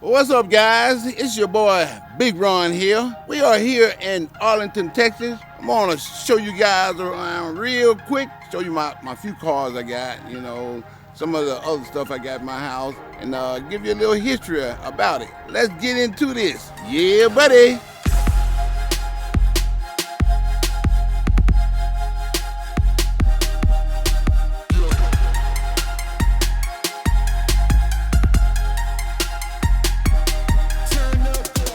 What's up, guys? It's your boy Big Ron here. We are here in Arlington, Texas. I'm gonna show you guys around real quick, show you my few cars I got, some of the other stuff I got in my house, and give you a little history about it. Let's get into this. Yeah, buddy.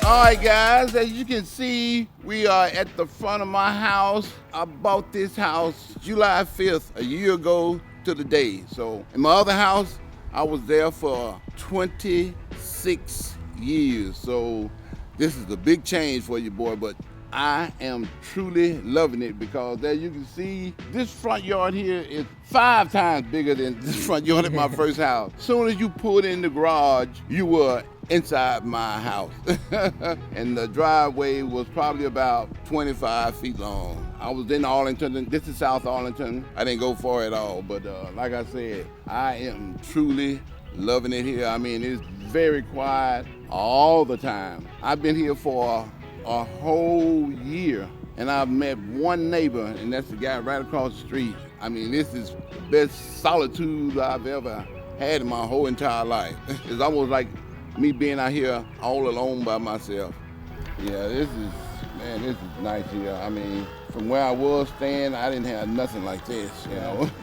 All right, guys, as you can see, we are at the front of my house. I bought this house July 5th, a year ago to the day. So in my other house, I was there for 26 years. So this is a big change for you, boy, but I am truly loving it because as you can see, this front yard here is 5 times bigger than this front yard at my first house. Soon as you pulled in the garage, you were inside my house. And the driveway was probably about 25 feet long. I was in Arlington. This is South Arlington. I didn't go far at all, but like I said, I am truly loving it here. I mean, it's very quiet all the time. I've been here for a whole year, and I've met one neighbor, and that's the guy right across the street. I mean, this is the best solitude I've ever had in my whole entire life. It's almost like me being out here all alone by myself. Yeah, this is nice here. I mean, from where I was staying, I didn't have nothing like this,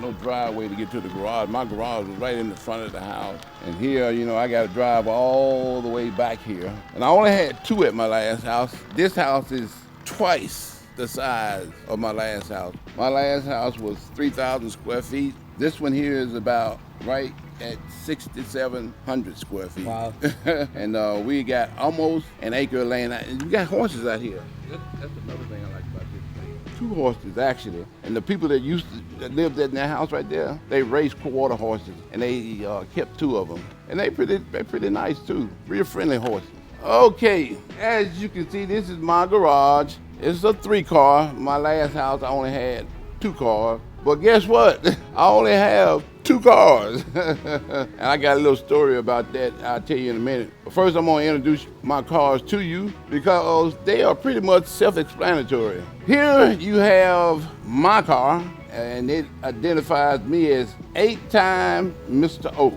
no driveway to get to the garage. My garage was right in the front of the house. And here, I got to drive all the way back here. And I only had 2 at my last house. This house is twice the size of my last house. My last house was 3,000 square feet. This one here is about right at 6,700 square feet. Wow. And we got almost an acre of land. And you got horses out here. That's another thing I like about this place. 2 horses, actually. And the people that lived in that house right there, they raised quarter horses, and they kept 2 of them. And they're pretty nice, too. Real friendly horses. Okay, as you can see, this is my garage. It's a 3-car. My last house, I only had 2 cars. But guess what? I only have 2 cars. And I got a little story about that I'll tell you in a minute. But first, I'm going to introduce my cars to you because they are pretty much self-explanatory. Here you have my car, and it identifies me as 8-time Mr. O.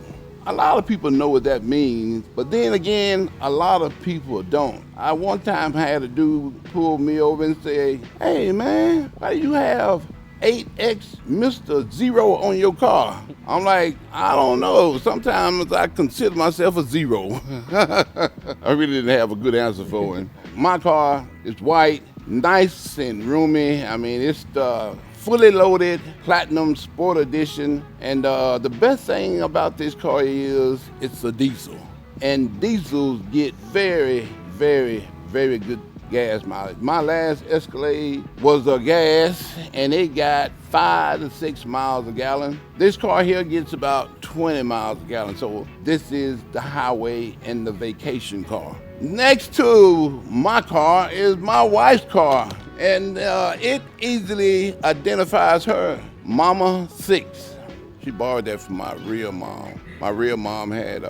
A lot of people know what that means, but then again, a lot of people don't. I one time had a dude pull me over and say, "Hey man, why do you have 8X Mr. Zero on your car?" I'm like, I don't know. Sometimes I consider myself a zero. I really didn't have a good answer for him. My car is white, nice and roomy. I mean, it's the fully loaded Platinum Sport Edition. And the best thing about this car is it's a diesel. And diesels get very, very, very good gas mileage. My last Escalade was a gas, and it got 5 to 6 miles a gallon. This car here gets about 20 miles a gallon. So this is the highway and the vacation car. Next to my car is my wife's car, and it easily identifies her, Mama 6. She borrowed that from my real mom. My real mom had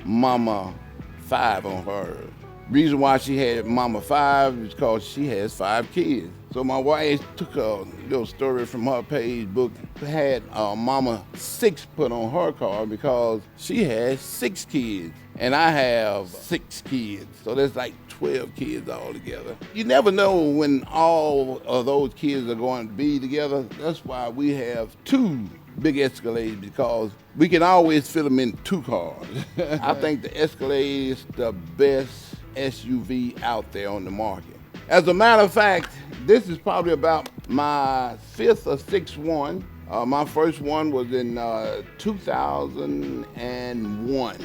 Mama 5 on her. Reason why she had Mama 5 is because she has 5 kids. So my wife took a little story from her page book, had Mama 6 put on her car because she has 6 kids. And I have 6 kids. So there's like 12 kids all together. You never know when all of those kids are going to be together. That's why we have 2 big Escalades, because we can always fit them in 2 cars. I think the Escalade is the best SUV out there on the market. As a matter of fact, this is probably about my 5th or 6th one. My first one was in 2001.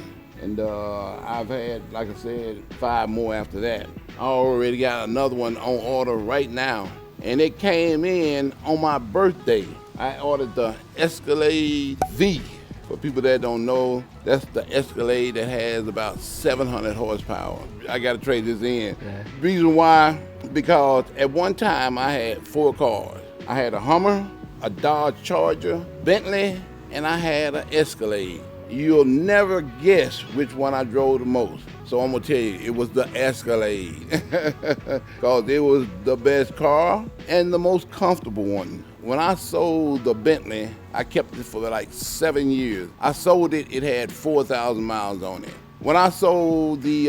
And I've had, like I said, 5 more after that. I already got another one on order right now. And it came in on my birthday. I ordered the Escalade V. For people that don't know, that's the Escalade that has about 700 horsepower. I got to trade this in. Yeah. Reason why, because at one time I had 4 cars. I had a Hummer, a Dodge Charger, Bentley, and I had an Escalade. you'll never guess which one I drove the most. So I'm gonna tell you, it was the Escalade, because it was the best car and the most comfortable one. When I sold the Bentley, I kept it for like 7 years. I sold it, it had 4,000 miles on it. When I sold the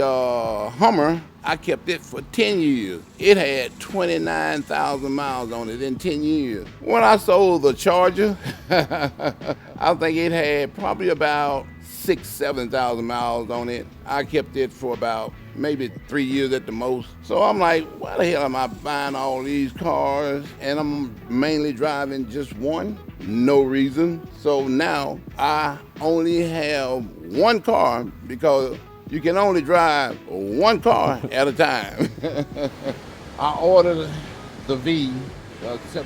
Hummer, I kept it for 10 years. It had 29,000 miles on it in 10 years. When I sold the Charger, I think it had probably about 7,000 miles on it. I kept it for about maybe 3 years at the most. So I'm like, why the hell am I buying all these cars and I'm mainly driving just one? No reason. So now I only have one car because you can only drive one car at a time. I ordered the V,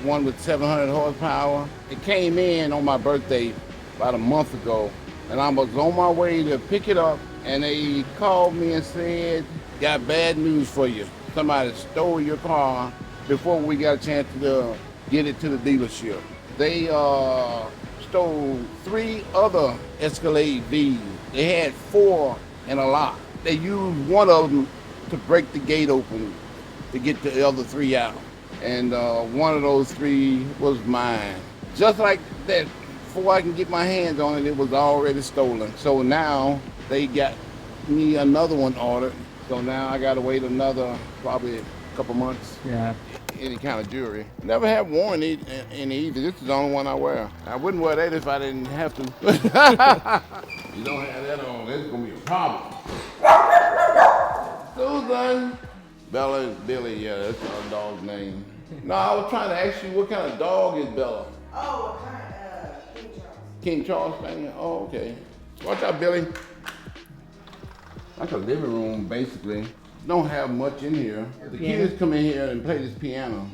one with 700 horsepower. It came in on my birthday about a month ago, and I was on my way to pick it up, and they called me and said, got bad news for you. Somebody stole your car before we got a chance to get it to the dealership. They stole 3 other Escalade V's. They had 4 in a lot. They used one of them to break the gate open to get the other 3 out. And one of those 3 was mine. Just like that, before I can get my hands on it, it was already stolen. So now they got me another one ordered. So now I gotta wait another probably a couple months. Yeah. Any kind of jewelry. Never have worn it in either. This is the only one I wear. I wouldn't wear that if I didn't have to. You don't have that on, that's gonna be a problem. Susan. Bella is Billy, yeah, that's our dog's name. No, I was trying to ask you what kind of dog is Bella? Oh, what kind? King Charles. King Charles Spaniel? Oh, okay. Watch out, Billy. Like a living room, basically. Don't have much in here. The kids come in here and play this piano.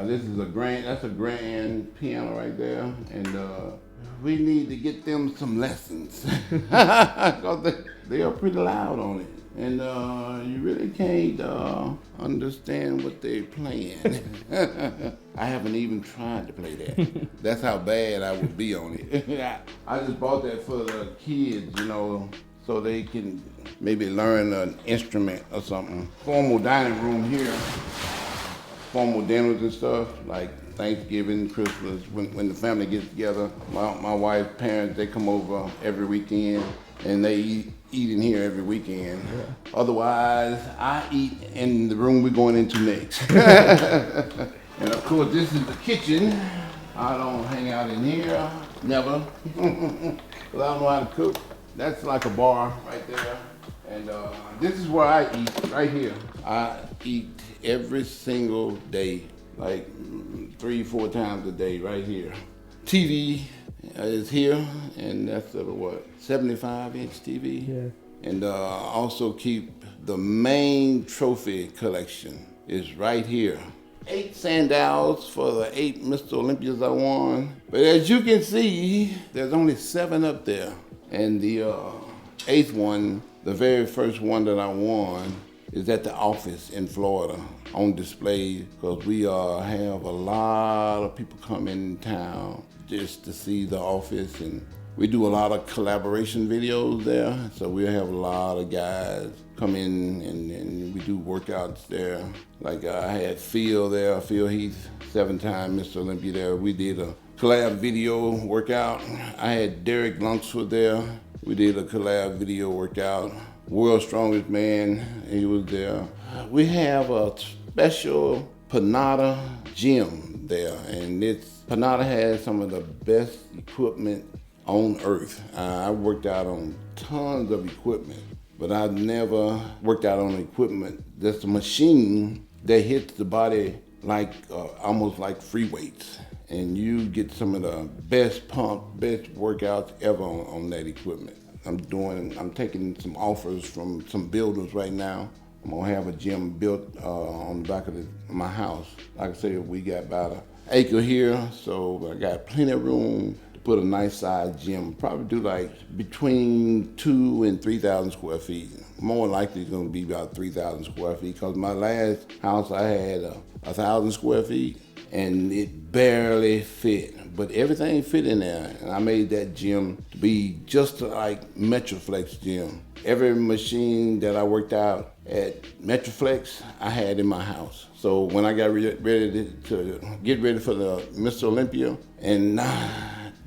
This is that's a grand piano right there. And we need to get them some lessons. Because they are pretty loud on it. And you really can't understand what they're playing. I haven't even tried to play that. That's how bad I would be on it. I just bought that for the kids, you know, so they can maybe learn an instrument or something. Formal dining room here, formal dinners and stuff, like Thanksgiving, Christmas, when the family gets together. My wife's parents, they come over every weekend and they eat in here every weekend. Yeah. Otherwise, I eat in the room we're going into next. And of course, this is the kitchen. I don't hang out in here, never, because I don't know how to cook. That's like a bar right there. And this is where I eat, right here. I eat every single day, like 3-4 times a day, right here. TV is here, and that's a what, 75-inch TV? Yeah. And also keep the main trophy collection is right here. 8 sandals for the 8 Mr. Olympias I won. But as you can see, there's only 7 up there. And the 8th one, the very first one that I won, is at the office in Florida on display, because we have a lot of people come in town just to see the office, and we do a lot of collaboration videos there. So we have a lot of guys come in and we do workouts there. Like I had Phil there, Phil Heath, 7-time Mr. Olympia there. We did a collab video workout. I had Derek Lunsford there. We did a collab video workout. World's Strongest Man, he was there. We have a special Panada gym there, and Panada has some of the best equipment on earth. I worked out on tons of equipment, but I've never worked out on equipment that's a machine that hits the body like almost like free weights. And you get some of the best pump, best workouts ever on that equipment. I'm taking some offers from some builders right now. I'm gonna have a gym built on the back of my house. Like I said, we got about an acre here, so I got plenty of room to put a nice sized gym. Probably do like between 2,000 and 3,000 square feet. More likely it's gonna be about 3,000 square feet, because my last house I had 1,000 square feet. and it barely fit, but everything fit in there. And I made that gym to be just like Metroflex gym. Every machine that I worked out at Metroflex, I had in my house. So when I got ready to get ready for the Mr. Olympia, and I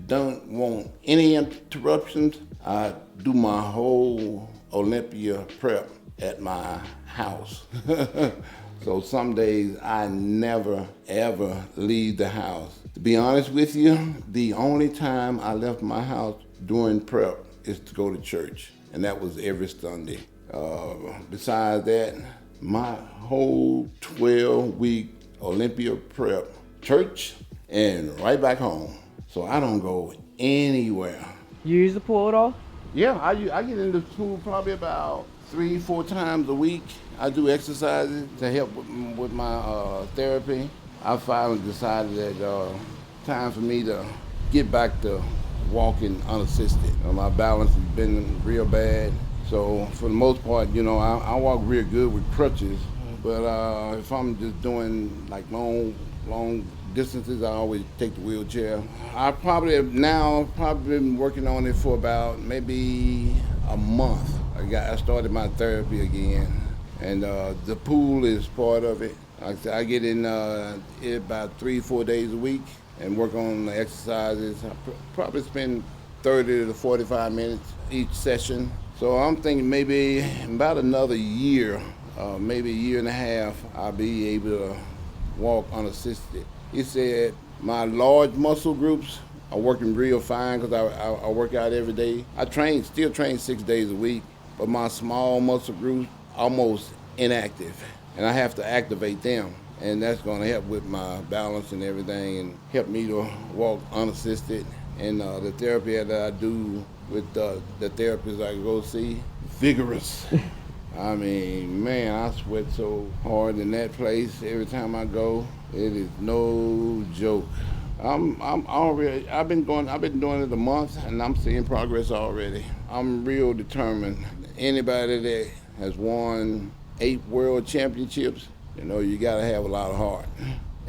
don't want any interruptions, I do my whole Olympia prep at my house. So some days I never ever leave the house. To be honest with you, the only time I left my house during prep is to go to church, and that was every Sunday. Besides that, my whole 12-week Olympia prep, church and right back home. So I don't go anywhere. You use the pool at all? Yeah, I get into the pool probably about 3-4 times a week. I do exercises to help with my therapy. I finally decided that time for me to get back to walking unassisted. My balance has been real bad. So for the most part, I walk real good with crutches. But if I'm just doing like long distances, I always take the wheelchair. I probably have now been working on it for about maybe a month. I started my therapy again, and the pool is part of it. Like I said, I get in it about 3-4 days a week and work on the exercises. I probably spend 30 to 45 minutes each session. So I'm thinking maybe about another year, maybe a year and a half, I'll be able to walk unassisted. He said my large muscle groups are working real fine because I work out every day. I still train 6 days a week, but my small muscle groups almost inactive, and I have to activate them. And that's going to help with my balance and everything and help me to walk unassisted. And the therapy that I do with the therapist I go see, vigorous. I mean, man, I sweat so hard in that place every time I go. It is no joke. I've been doing it a month, and I'm seeing progress already. I'm real determined. Anybody that has won 8 world championships, you gotta have a lot of heart.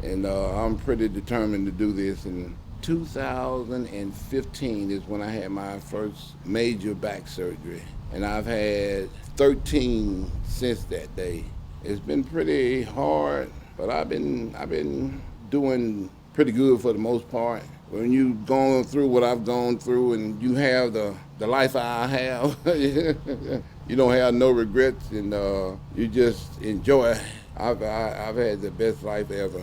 And I'm pretty determined to do this. And 2015 is when I had my first major back surgery, and I've had 13 since that day. It's been pretty hard, but I've been doing pretty good for the most part. When you've gone through what I've gone through and you have the life I have, you don't have no regrets, and you just enjoy. I've had the best life ever.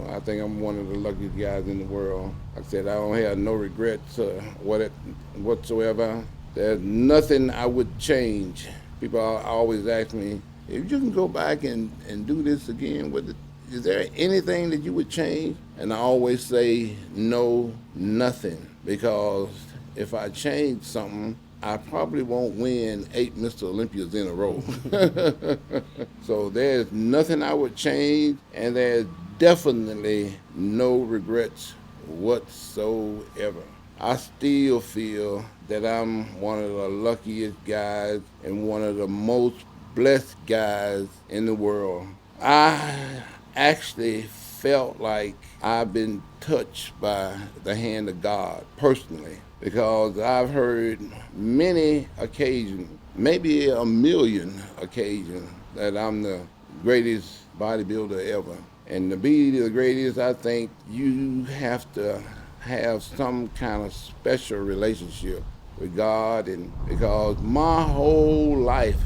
I think I'm one of the luckiest guys in the world. Like I said, I don't have no regrets whatsoever. There's nothing I would change. People always ask me, if you can go back and do this again, is there anything that you would change? And I always say, no, nothing. Because if I change something, I probably won't win 8 Mr. Olympias in a row. So there's nothing I would change, and there's definitely no regrets whatsoever. I still feel that I'm one of the luckiest guys and one of the most blessed guys in the world. I actually felt like I've been touched by the hand of God personally, because I've heard many occasions, maybe a million occasions, that I'm the greatest bodybuilder ever. And to be the greatest, I think you have to have some kind of special relationship with God, and because my whole life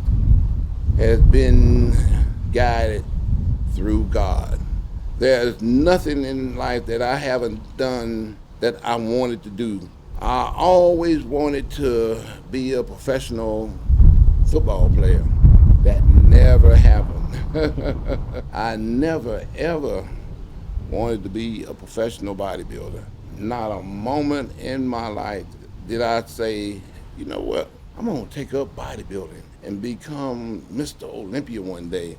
has been guided through God. There's nothing in life that I haven't done that I wanted to do. I always wanted to be a professional football player. That never happened. I never, ever wanted to be a professional bodybuilder. Not a moment in my life did I say, you know what, I'm gonna take up bodybuilding and become Mr. Olympia one day.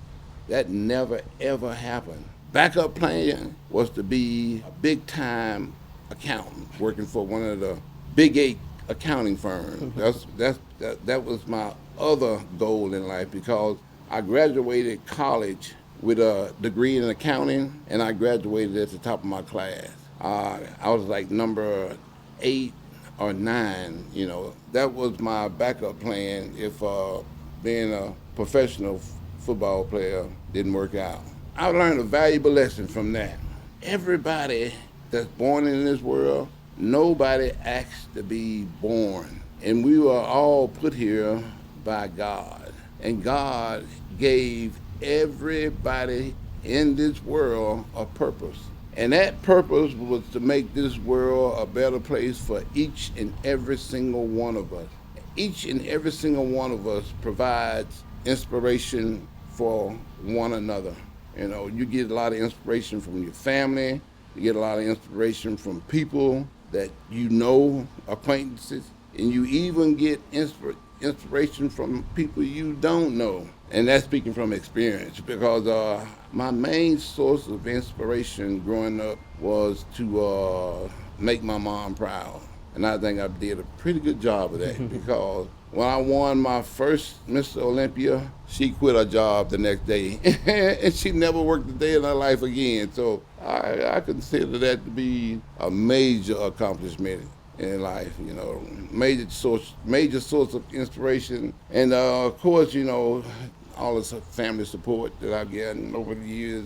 That never, ever happened. Backup plan was to be a big-time accountant working for one of the big 8 accounting firms. That was my other goal in life, because I graduated college with a degree in accounting, and I graduated at the top of my class. I was like number 8 or 9. That was my backup plan if being a professional football player didn't work out. I learned a valuable lesson from that. Everybody that's born in this world, nobody asked to be born. And we were all put here by God. And God gave everybody in this world a purpose. And that purpose was to make this world a better place for each and every single one of us. Each and every single one of us provides inspiration for one another. You get a lot of inspiration from your family. You get a lot of inspiration from people that acquaintances, and you even get inspiration from people you don't know. And that's speaking from experience, because my main source of inspiration growing up was to make my mom proud. And I think I did a pretty good job of that because when I won my first Mr. Olympia, she quit her job the next day and she never worked a day in her life again. So I consider that to be a major accomplishment in life, major source of inspiration. And of course, all the family support that I've gotten over the years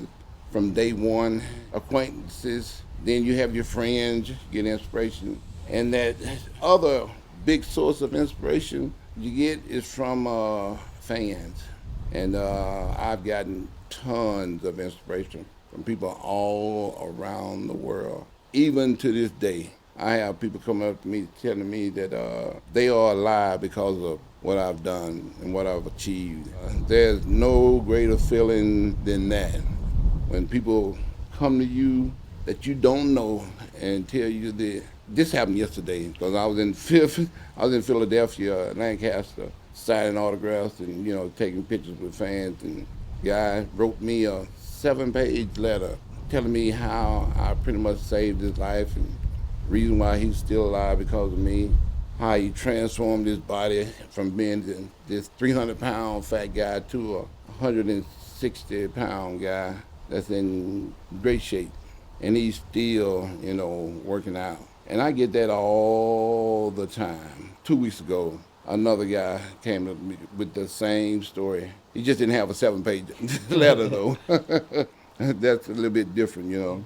from day one, acquaintances, then you have your friends, get inspiration. And that other big source of inspiration you get is from fans. And I've gotten tons of inspiration from people all around the world. Even to this day, I have people coming up to me telling me that they are alive because of what I've done and what I've achieved. There's no greater feeling than that. When people come to you that you don't know and tell you that this happened yesterday because I was in Philadelphia, Lancaster, signing autographs and taking pictures with fans. And the guy wrote me a 7-page letter telling me how I pretty much saved his life and reason why he's still alive because of me. How he transformed his body from being this 300-pound fat guy to a 160-pound guy that's in great shape. And he's still, working out. And I get that all the time. 2 weeks ago, another guy came to me with the same story. He just didn't have a 7-page letter, though. That's a little bit different.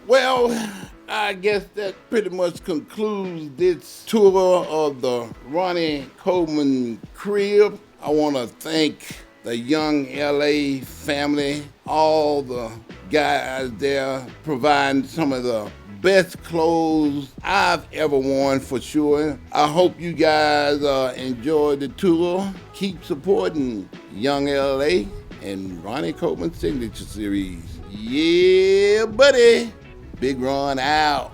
Well, I guess that pretty much concludes this tour of the Ronnie Coleman crib. I want to thank the YoungLA family, all the guys there providing some of the best clothes I've ever worn for sure. I hope you guys enjoyed the tour. Keep supporting YoungLA and Ronnie Coleman Signature Series. Yeah, buddy. Big Ron out.